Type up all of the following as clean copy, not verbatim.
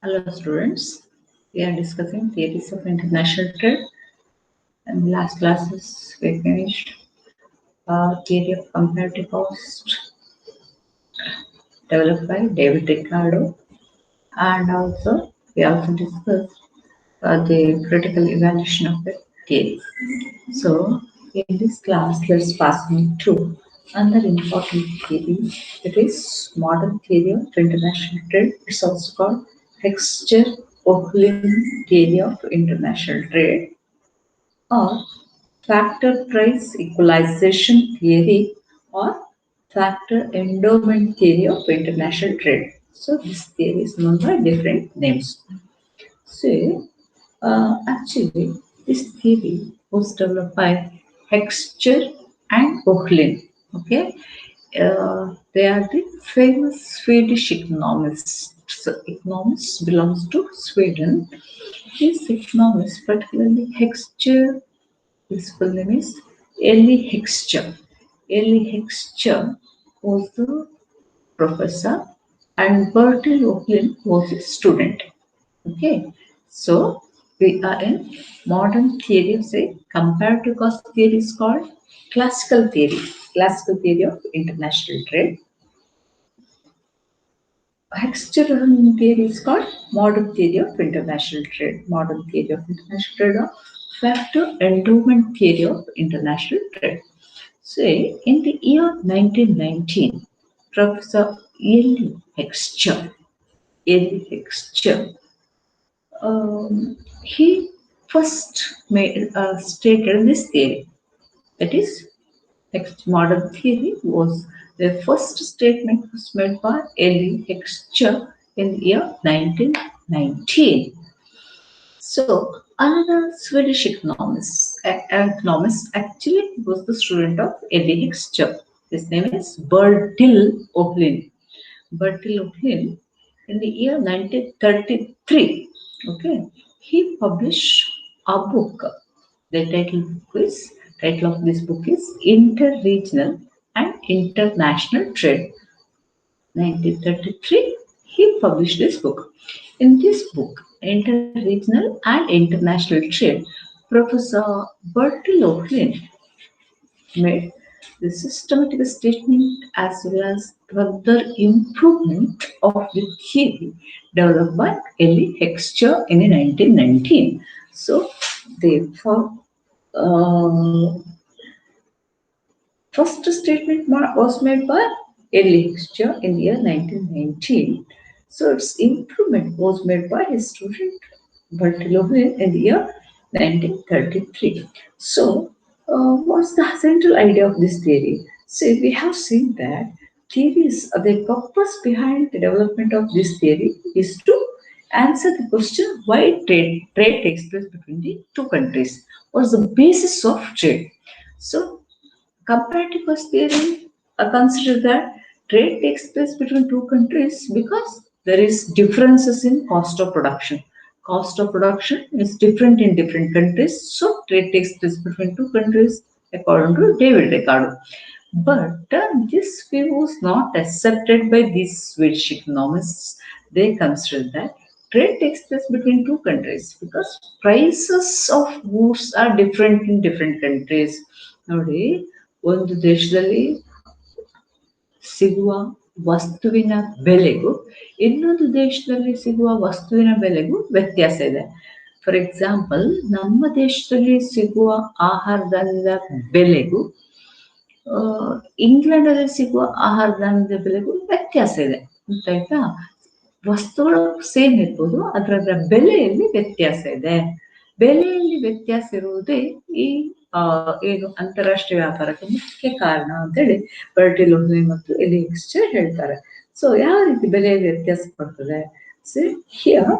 Hello students, we are discussing theories of international trade. In the last classes we finished theory of comparative cost developed by David Ricardo, and also we also discussed the critical evaluation of the theory. So in this class let's pass on to another important theory, that is modern theory of international trade. It's also called Hexter-Ohlin theory of international trade, or factor price equalization theory, or factor endowment theory of international trade. So this theory is known by different names. So actually this theory was developed by Hexter and Ohlin. Okay, they are the famous Swedish economists. So economists belongs to Sweden. These economists, particularly Hexter, his full name is Eli Hexter. Eli Hexter was the professor and Bertil Ohlin was a student. Okay, so we are in modern theory of, say, comparative cost theory is called classical theory. Classical theory of international trade. Hexagon theory is called modern theory of international trade. Modern theory of international trade, or factor endowment theory of international trade. Say, in the year 1919, Professor Eli Hexter, he first stated this theory. That is, modern theory was the first statement was made by Eli Hexter in the year 1919. So, another Swedish economist actually was the student of Eli Hexter. His name is Bertil Ohlin. Bertil Ohlin, in the year 1933, okay, he published a book. The title of this book is Interregional and International Trade. 1933, he published this book. In this book, Interregional and International Trade, Professor Bertil Ohlin made the systematic statement as well as further improvement of the theory developed by Eli Hexter in 1919. So, therefore, uh, first statement was made by Eli Hexter in the year 1919. So, its improvement was made by his student Bertolome in the year 1933. So, what's the central idea of this theory? So, we have seen that the purpose behind the development of this theory is to answer the question why trade takes place between the two countries. What's the basis of trade? So, comparative cost theory considers that trade takes place between two countries because there is differences in cost of production. Cost of production is different in different countries, so trade takes place between two countries according to David Ricardo. But this view was not accepted by these Swedish economists. They consider that trade takes place between two countries because prices of goods are different in different countries. ನೋಡಿ, ಒಂದು ದೇಶದಲ್ಲಿ ಸಿಗುವ ವಸ್ತುವಿನ ಬೆಲೆಗೂ ಇನ್ನೊಂದು ದೇಶದಲ್ಲಿ ಸಿಗುವ ವಸ್ತುವಿನ ಬೆಲೆಗೂ ವ್ಯತ್ಯಾಸ ಇದೆ. ಫಾರ್ ಎಕ್ಸಾಂಪಲ್, ನಮ್ಮ ದೇಶದಲ್ಲಿ ಸಿಗುವ ಆಹಾರದ ಬೆಲೆಗೂ ಇಂಗ್ಲೆಂಡಲ್ಲಿ ಸಿಗುವ ಆಹಾರದ ಬೆಲೆಗೂ ವ್ಯತ್ಯಾಸ ಇದೆ. ಗೊತ್ತಾಯ್ತಾ? ವಸ್ತುಗಳು ಸೇಮ್ ಇರ್ಬೋದು, ಅದರ ಬೆಲೆಯಲ್ಲಿ ವ್ಯತ್ಯಾಸ ಇದೆ. ಬೆಲೆಯಲ್ಲಿ ವ್ಯತ್ಯಾಸ ಇರುವುದೇ ಈ ಏನು ಅಂತಾರಾಷ್ಟ್ರೀಯ ವ್ಯಾಪಾರಕ್ಕೆ ಮುಖ್ಯ ಕಾರಣ ಅಂತೇಳಿ ಬರ್ಟಿಲ್ ಓಹ್ಲಿನ್ ಮತ್ತು ಎಲಿ ಹೆಕ್ಸ್ಟರ್ ಹೇಳ್ತಾರೆ. ಸೊ ಯಾವ ರೀತಿ ಬೆಲೆಯಲ್ಲಿ ವ್ಯತ್ಯಾಸ ಪಡ್ತದೆ? So here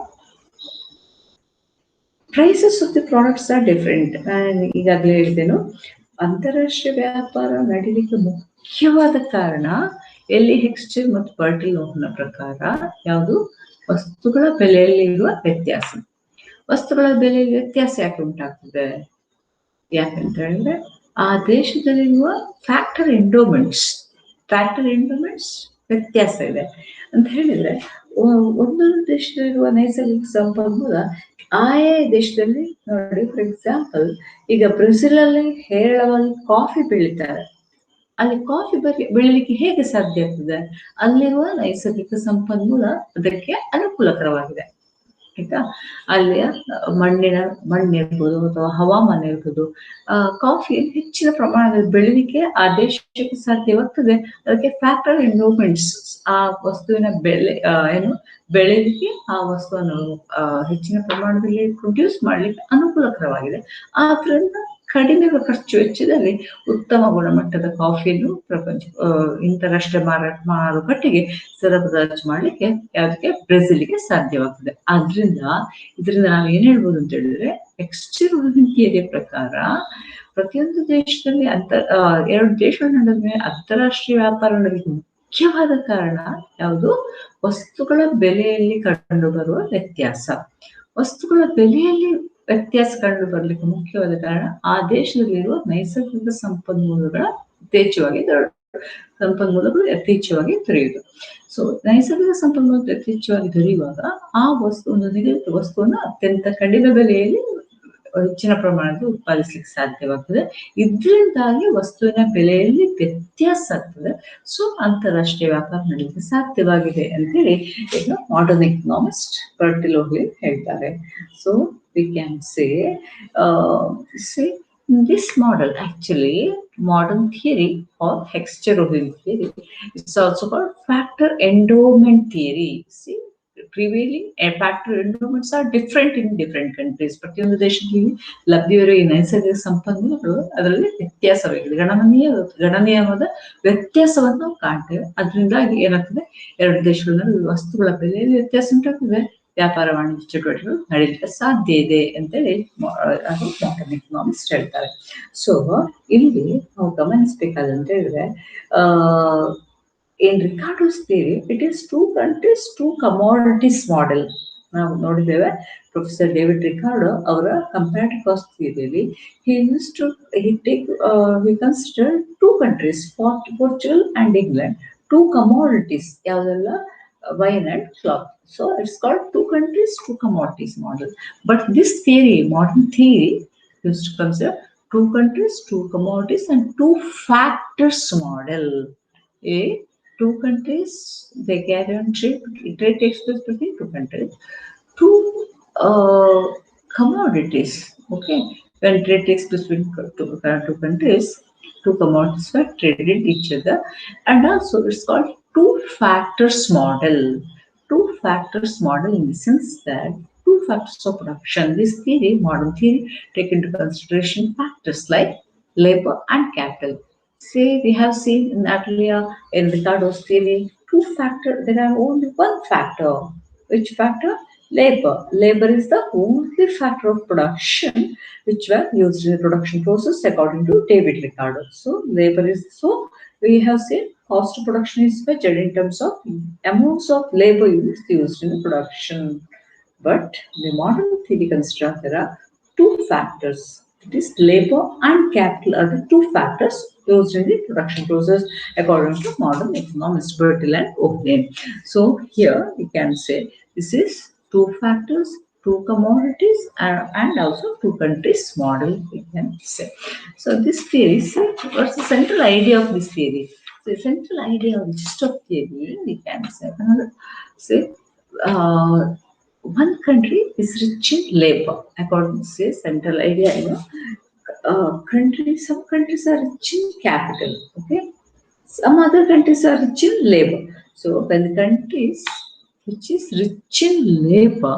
prices of the products are different. ನಾನು ಈಗಾಗಲೇ ಹೇಳಿದೆನು, ಅಂತಾರಾಷ್ಟ್ರೀಯ ವ್ಯಾಪಾರ ನಡೀಲಿಕ್ಕೆ ಮುಖ್ಯವಾದ ಕಾರಣ ಎಲಿ ಹೆಕ್ಸ್ಟರ್ ಮತ್ತು ಬರ್ಟಿಲ್ ಓಹ್ಲಿನ್ ಪ್ರಕಾರ ಯಾವುದು? ವಸ್ತುಗಳ ಬೆಲೆಯಲ್ಲಿರುವ ವ್ಯತ್ಯಾಸ. ವಸ್ತುಗಳ ಬೆಲೆಯಲ್ಲಿ ವ್ಯತ್ಯಾಸ ಯಾಕೆ ಉಂಟಾಗ್ತದೆ? ಯಾಕಂತ ಹೇಳಿದ್ರೆ ಆ ದೇಶದಲ್ಲಿರುವ ಫ್ಯಾಕ್ಟರ್ ಎಂಡೋಮೆಂಟ್ಸ್ ವ್ಯತ್ಯಾಸ ಇದೆ ಅಂತ ಹೇಳಿದ್ರೆ, ಒಂದೊಂದು ದೇಶದಲ್ಲಿರುವ ನೈಸರ್ಗಿಕ ಸಂಪನ್ಮೂಲ ಆಯಾ ದೇಶದಲ್ಲಿ ನೋಡಿ. ಫಾರ್ ಎಕ್ಸಾಂಪಲ್, ಈಗ ಬ್ರೆಜಿಲ್ ಅಲ್ಲಿ ಹೇರಳವಾಗಿ ಕಾಫಿ ಬೆಳೀತಾರೆ. ಅಲ್ಲಿ ಕಾಫಿ ಬೆಳಿಲಿಕ್ಕೆ ಹೇಗೆ ಸಾಧ್ಯ ಆಗ್ತದೆ? ಅಲ್ಲಿರುವ ನೈಸರ್ಗಿಕ ಸಂಪನ್ಮೂಲ ಅದಕ್ಕೆ ಅನುಕೂಲಕರವಾಗಿದೆ. ಆಯ್ತಾ? ಅಲ್ಲಿಯ ಮಣ್ಣಿರ್ಬೋದು ಅಥವಾ ಹವಾಮಾನ ಇರ್ಬೋದು, ಕಾಫಿ ಹೆಚ್ಚಿನ ಪ್ರಮಾಣದಲ್ಲಿ ಬೆಳಿಲಿಕ್ಕೆ ಆ ದೇಶಕ್ಕೆ ಸಾಧ್ಯವಾಗ್ತದೆ. ಅದಕ್ಕೆ ಫ್ಯಾಕ್ಟರ್ ಎಂಡೋಮೆಂಟ್ಸ್, ಆ ವಸ್ತುವಿನ ಬೆಳೆಯಲಿಕ್ಕೆ ಆ ವಸ್ತುವನ್ನು ಹೆಚ್ಚಿನ ಪ್ರಮಾಣದಲ್ಲಿ ಪ್ರೊಡ್ಯೂಸ್ ಮಾಡ್ಲಿಕ್ಕೆ ಅನುಕೂಲಕರವಾಗಿದೆ. ಆದ್ರಿಂದ ಕಡಿಮೆ ಖರ್ಚು ವೆಚ್ಚದಲ್ಲಿ ಉತ್ತಮ ಗುಣಮಟ್ಟದ ಕಾಫಿಯನ್ನು ಅಂತಾರಾಷ್ಟ್ರೀಯ ಮಾರುಕಟ್ಟೆಗೆ ಸರಬರಾಜು ಮಾಡ್ಲಿಕ್ಕೆ ಅದಕ್ಕೆ ಬ್ರೆಜಿಲ್ಗೆ ಸಾಧ್ಯವಾಗ್ತದೆ. ಇದರಿಂದ ನಾವು ಏನ್ ಹೇಳ್ಬೋದು ಅಂತ ಹೇಳಿದ್ರೆ, ಎಕ್ಸ್ಟರ್ನಲ್ ಥಿಯರಿಯ ಪ್ರಕಾರ ಪ್ರತಿಯೊಂದು ದೇಶದಲ್ಲಿ ಎರಡು ದೇಶಗಳ ನಡುವೆ ಅಂತಾರಾಷ್ಟ್ರೀಯ ವ್ಯಾಪಾರ ನಡೆಯಲಿಕ್ಕೆ ಮುಖ್ಯವಾದ ಕಾರಣ ಯಾವುದು? ವಸ್ತುಗಳ ಬೆಲೆಯಲ್ಲಿ ಕಂಡು ಬರುವ ವ್ಯತ್ಯಾಸ. ವಸ್ತುಗಳ ಬೆಲೆಯಲ್ಲಿ ವ್ಯತ್ಯಾಸ ಕಂಡು ಬರ್ಲಿಕ್ಕೆ ಮುಖ್ಯವಾದ ಕಾರಣ ಆ ದೇಶದಲ್ಲಿರುವ ನೈಸರ್ಗಿಕ ಸಂಪನ್ಮೂಲಗಳು ಯಥೇಚ್ಛವಾಗಿ ದೊರೆಯುವುದು. ಸೊ ನೈಸರ್ಗಿಕ ಸಂಪನ್ಮೂಲ ಯಥೇಚ್ಛವಾಗಿ ದೊರೆಯುವಾಗ ಆ ವಸ್ತುವನ್ನು ಅತ್ಯಂತ ಕಡಿಮೆ ಬೆಲೆಯಲ್ಲಿ ಹೆಚ್ಚಿನ ಪ್ರಮಾಣದಲ್ಲಿ ಉತ್ಪಾದಿಸಲಿಕ್ಕೆ ಸಾಧ್ಯವಾಗ್ತದೆ. ಇದರಿಂದಾಗಿ ವಸ್ತುವಿನ ಬೆಲೆಯಲ್ಲಿ ವ್ಯತ್ಯಾಸ ಆಗ್ತದೆ. ಸೊ ಅಂತಾರಾಷ್ಟ್ರೀಯ ವ್ಯಾಪಾರ ನಡೆಯಲಿಕ್ಕೆ ಸಾಧ್ಯವಾಗಿದೆ ಅಂತೇಳಿ ಈಗ ಮಾಡರ್ನ್ ಎಕನಾಮಿಸ್ಟ್ ಬರ್ಟಿಲೋಗ್ಲಿ ಹೇಳ್ತಾರೆ. So we can say this model, actually modern theory or Hexter-Ohlin theory, it's also called factor endowment theory. See, prevailing factor endowments are different in different countries. ಪ್ರತಿಯೊಂದು ದೇಶದಲ್ಲಿ ಲಭ್ಯವಿರುವ ಈ ನೈಸರ್ಗಿಕ ಸಂಪನ್ಮೂಲಗಳು ಅದರಲ್ಲಿ ವ್ಯತ್ಯಾಸವಾಗಿದೆ, ಗಣನೀಯವಾದ ವ್ಯತ್ಯಾಸವನ್ನು ನಾವು ಕಾಣ್ತೇವೆ. ಅದರಿಂದಾಗಿ ಏನಾಗ್ತದೆ, ಎರಡು ದೇಶಗಳಲ್ಲಿ ವಸ್ತುಗಳ ಬೆಲೆಯಲ್ಲಿ ವ್ಯತ್ಯಾಸ ಉಂಟಾಗ್ತದೆ, ವ್ಯಾಪಾರ ವಾಣಿಜ್ಯ ಚಟುವಟಿಕೆಗಳು ನಡೀಲಿಕ್ಕೆ ಸಾಧ್ಯ ಇದೆ ಅಂತೇಳಿ ಅದು ಮಾಡರ್ನ್ ಎಕನಾಮಿಸ್ಟ್ ಹೇಳ್ತಾರೆ. ಸೊ ಇಲ್ಲಿ ನಾವು ಗಮನಿಸಬೇಕಾದಂತ ಹೇಳಿದ್ರೆ, in Ricardo's theory, it is two countries, two commodities model. ನಾವು ನೋಡಿದ್ದೇವೆ ಪ್ರೊಫೆಸರ್ ಡೇವಿಡ್ ರಿಕಾರ್ಡೋ ಅವರ ಕಂಪ್ಯಾರಿಟಿವ್ ಕಾಸ್ಟ್ ಥಿಯರಿಯಲ್ಲಿ he considered two countries, Portugal and England, two commodities, ಯಾವುದೆಲ್ಲ? Wine and cloth. So it's called two countries, two commodities model. But this theory, modern theory, used to consider two countries, two commodities and two factors model. Two countries, they carry on trade takes place between two countries. Two commodities, okay? When trade takes place between two countries, two commodities were traded each other, and also it's called two factors model. Two factors model in the sense that two factors of production. This theory, modern theory, take into consideration factors like labor and capital. Say we have seen earlier in Ricardo's theory, two factors. There are only one factor. Which factor? Labor. Labor is the only factor of production which were used in the production process according to David Ricardo. So labor is, so we have seen cost of production is measured in terms of amounts of labor used in the production. But the modern theory considers there are two factors. It is labor and capital are the two factors used in the production process according to modern economists Bertil and Ohlin. So here we can say this is two factors, two commodities, and also two countries model, we can say. So this theory, what's the central idea of this theory? The central idea of gist of theory, we can say, one country is rich in labor, according to say central idea. Some countries are rich in capital, okay? Some other countries are rich in labor. So when the countries which is rich in labor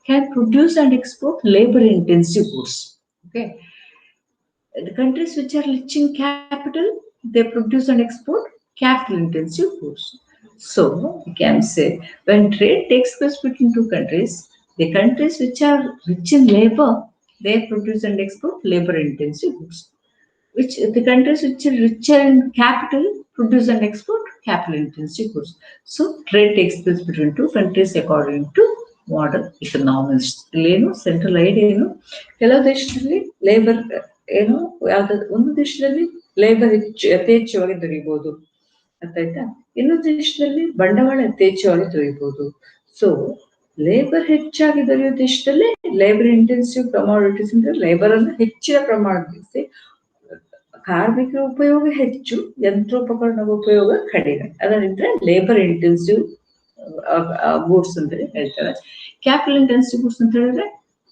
can produce and export labor-intensive goods, okay? The countries which are rich in capital, they produce and export capital-intensive goods. So we can say when trade takes place between two countries, the countries which are rich in labor, they produce and export labor-intensive goods. Which the countries which are richer in capital produce and export capital-intensive goods. So trade takes place between two countries according to modern economists. Central idea ಕೆಲವು ದೇಶದಲ್ಲಿ labour ಒಂದು ದೇಶದಲ್ಲಿ labour ಯಥೇಚ್ಛವಾಗಿ ದೊರೆಯಬಹುದು, ಅರ್ಥಾಯ್ತಾ? ಇನ್ನೊಂದು ದೇಶದಲ್ಲಿ ಬಂಡವಾಳ ಯಥೇಚ್ಛವಾಗಿ ದೊರೆಯಬಹುದು. So labour ಹೆಚ್ಚಾಗಿ ದೊರೆಯುವ ದೇಶದಲ್ಲಿ ಲೇಬರ್ ಇಂಟೆನ್ಸಿವ್ ಕಮಾಡಿಟೀಸ್ ಅಂದ್ರೆ ಲೇಬರ್ ಅನ್ನು ಹೆಚ್ಚಿನ ಪ್ರಮಾಣದಲ್ಲಿ, ಕಾರ್ಮಿಕರ ಉಪಯೋಗ ಹೆಚ್ಚು, ಯಂತ್ರೋಪಕರಣಗಳ ಉಪಯೋಗ ಕಡಿಮೆ. ಅದರಿಂದ ಲೇಬರ್ ಇಂಟೆನ್ಸಿವ್ ಗೂಡ್ಸ್ ಅಂತ ಹೇಳ್ತಾರೆ. ಕ್ಯಾಪಿಟಲ್ ಇಂಟೆನ್ಸಿವ್ ಗೂಡ್ಸ್ ಅಂತ ಹೇಳಿದ್ರೆ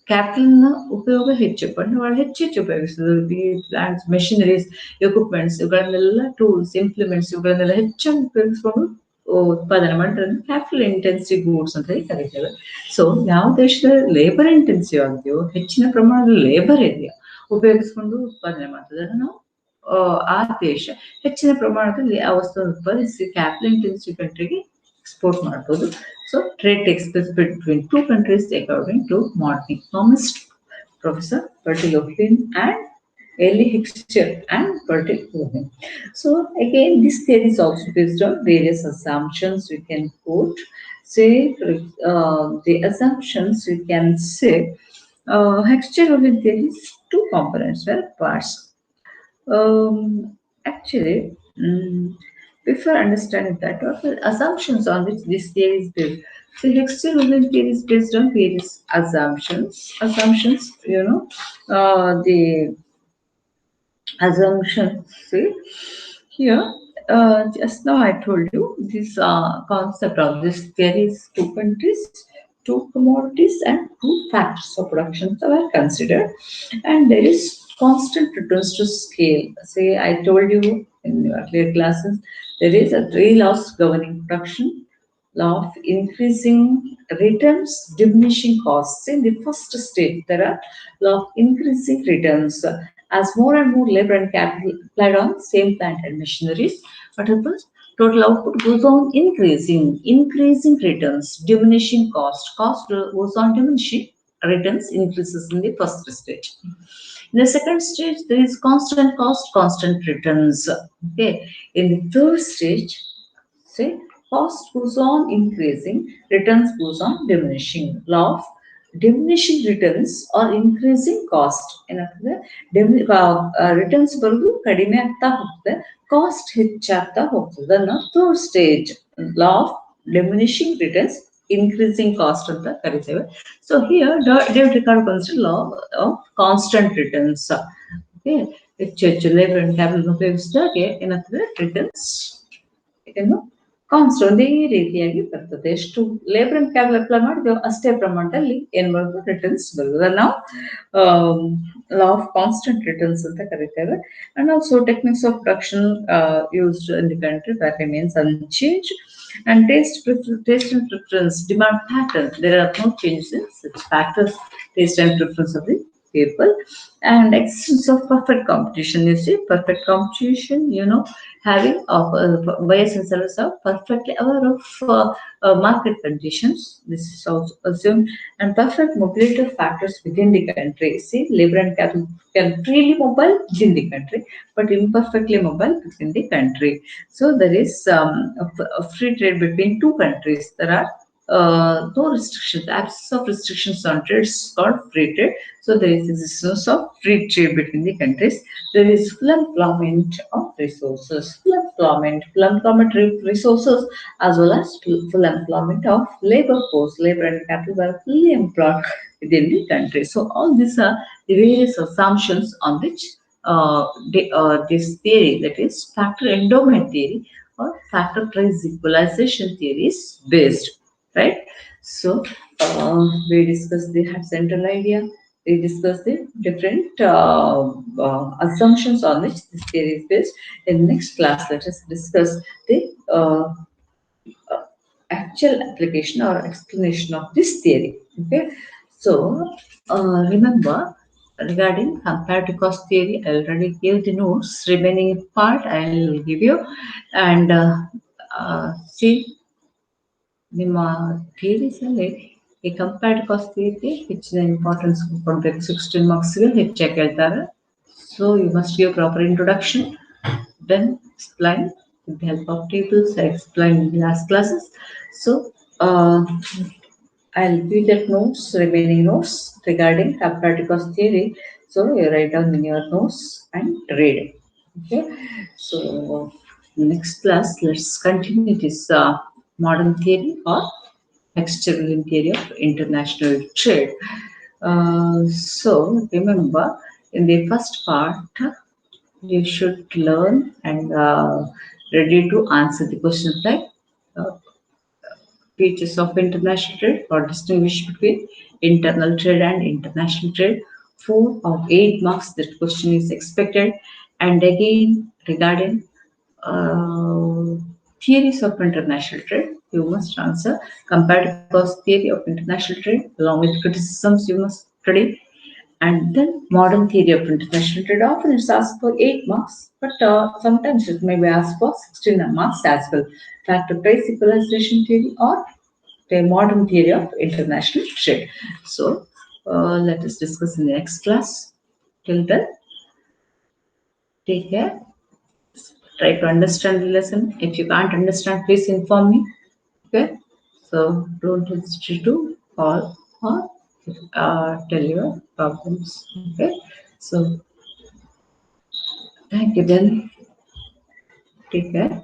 ಕ್ಯಾಪಿಟಲ್ನ ಉಪಯೋಗ ಹೆಚ್ಚು, ಬಂಡವಾಳ ಹೆಚ್ಚು ಉಪಯೋಗಿಸೋದು. ಪ್ಲಾಂಟ್ಸ್, ಮೆಷಿನರೀಸ್, ಎಕ್ವಿಪ್ಮೆಂಟ್ಸ್ ಇವುಗಳನ್ನೆಲ್ಲ, ಟೂಲ್ಸ್, ಇಂಪ್ಲಿಮೆಂಟ್ಸ್ ಇವುಗಳನ್ನೆಲ್ಲ ಹೆಚ್ಚಾಗಿ ಉಪಯೋಗಿಸ್ಕೊಂಡು ಉತ್ಪಾದನೆ ಮಾಡಿದ್ರೆ ಕ್ಯಾಪಿಟಲ್ ಇಂಟೆನ್ಸಿವ್ ಗೂಡ್ಸ್ ಅಂತ ಹೇಳಿ ಕರೀತೇವೆ. ಸೊ ಯಾವ ದೇಶದಲ್ಲಿ ಲೇಬರ್ ಇಂಟೆನ್ಸಿವ್ ಆಗಿದೆಯೋ, ಹೆಚ್ಚಿನ ಪ್ರಮಾಣದಲ್ಲಿ ಲೇಬರ್ ಇದೆಯೋ, ಉಪಯೋಗಿಸ್ಕೊಂಡು ಉತ್ಪಾದನೆ ಮಾಡ್ತದೆ, ನಾವು ಆ ದೇಶ ಹೆಚ್ಚಿನ ಪ್ರಮಾಣದಲ್ಲಿ ಆ ವಸ್ತುವನ್ನು ಉತ್ಪಾದಿಸಿ ಕ್ಯಾಪಿಟಲ್ ಇಂಟೆನ್ಸಿವ್ ಕಂಟ್ರಿಗೆ ಎಕ್ಸ್ಪೋರ್ಟ್ ಮಾಡ್ಬೋದು. So trade takes place between two countries according to modern economist Professor Bertil and Eli Hixcher and Bertil. So again, this theory is also based on various assumptions. We can quote, say, the assumptions we can say. Hixcher-Ohlin theory is two components, well, parts. Actually, before understanding that, what are the assumptions on which this theory is built? So, Hextall theory is based on various assumptions. Assumptions, the assumptions. See, here, just now I told you this concept of this theory is two countries, two commodities, and two factors of production were considered, and there is constant returns to scale. Say, I told you in your earlier classes, there is a three laws governing production: law of increasing returns, diminishing costs. In the first stage, there are law of increasing returns. As more and more labor and capital applied on same plant and machineries, what happens? Total output goes on increasing returns, diminishing cost goes on diminishing, returns increases in the first stage. In the second stage, there is constant cost, constant returns. Okay. In the third stage, say cost goes on increasing, returns goes on diminishing. Law of diminishing returns or increasing cost. ಏನಾಗ್ತದೆ? Returns ಬರೋದು ಕಡಿಮೆ ಆಗ್ತಾ ಹೋಗ್ತದೆ, cost ಹೆಚ್ಚಾಗ್ತಾ ಹೋಗ್ತದೆ. ಅದನ್ನ third stage law of diminishing returns, increasing cost ಅಂತ ಕರಿತೇವೆ. So here David Ricardo consider law of constant returns. Okay, ಹೆಚ್ಚು ಲೇಬರ್ ಅಂಡ್ ಕ್ಯಾಪಿಟಲ್ ಉಪಯೋಗಿಸಿದಾಗೆ ಏನಾಗ್ತದೆ? ರಿಟರ್ನ್ಸ್ ಏನು ಕಾನ್ಸ್ಟೆಂಟ್ ಒಂದೇ ರೀತಿಯಾಗಿ ಬರ್ತದೆ. ಎಷ್ಟು ಲೇಬರ್ ಅಂಡ್ ಕ್ಯಾಪಿಟಲ್ ಅಪ್ಲೈ ಮಾಡಿದೆವು ಅಷ್ಟೇ ಪ್ರಮಾಣದಲ್ಲಿ ಏನ್ ಬರೋದು? ರಿಟರ್ನ್ಸ್ ಬರೋದು. ಅದನ್ನ ನಾವು ಲಾ ಆಫ್ ಕಾನ್ಸ್ಟೆಂಟ್ ರಿಟರ್ನ್ಸ್ ಅಂತ ಕರಿತೇವೆ. And also techniques of production used in the country that remains unchanged. And taste and preference, demand pattern, there are no changes in such factors, taste and preference of the people. And existence of perfect competition. You see, perfect competition, having buyers and sellers are perfectly aware of market conditions. This is also assumed. And perfect mobility of factors within the country. See, labor and capital can freely mobile within the country, but imperfectly mobile within the country. So there is a free trade between two countries. There are no restrictions, absence of restrictions on trade is called free trade. So there is existence of free trade between the countries. There is full employment of resources, full employment resources, as well as full employment of labor force. Labor and capital are fully employed within the country. So all these are the various assumptions on which this theory, that is factor endowment theory or factor price equalization theory, is based. Right? So we discussed the central idea. We discussed the different assumptions on which this theory is based. In the next class, let us discuss the actual application or explanation of this theory. Okay, so remember, regarding comparative cost theory, I already gave the notes. Remaining part I will give you, and see, ನಿಮ್ಮ ಥಿಯರೀಸಲ್ಲಿ ಈ compared cost ಥಿಯರಿಗೆ ಹೆಚ್ಚಿನ importance ಕೊಡಬೇಕು. 16 ಮಾರ್ಕ್ಸ್ಗೆ ಹೆಚ್ಚಾಗಿ ಕೇಳ್ತಾರೆ. So you must give proper introduction, then explain with the help of tables. I explained in the last classes. So I'll give the notes, remaining notes regarding comparative cost theory. So you write down in your notes and read. Okay. So Next class, let's continue this modern theory or external theory of international trade. So remember, in the first part, you should learn and ready to answer the questions like uh, features of international trade or distinguish between internal trade and international trade. 4 of 8 marks that question is expected. And again, regarding uh, theories of international trade, you must answer comparative cost theory of international trade along with criticisms you must study. And then modern theory of international trade, often it's asked for 8 marks, but sometimes it may be asked for 16 marks as well. Factor price equalization theory or the modern theory of international trade. So let us discuss in the next class. Till then, take care. Try to understand the lesson. If you can't understand, please inform me. Okay. So don't hesitate to call or tell your problems. Okay. So thank you then. Take care.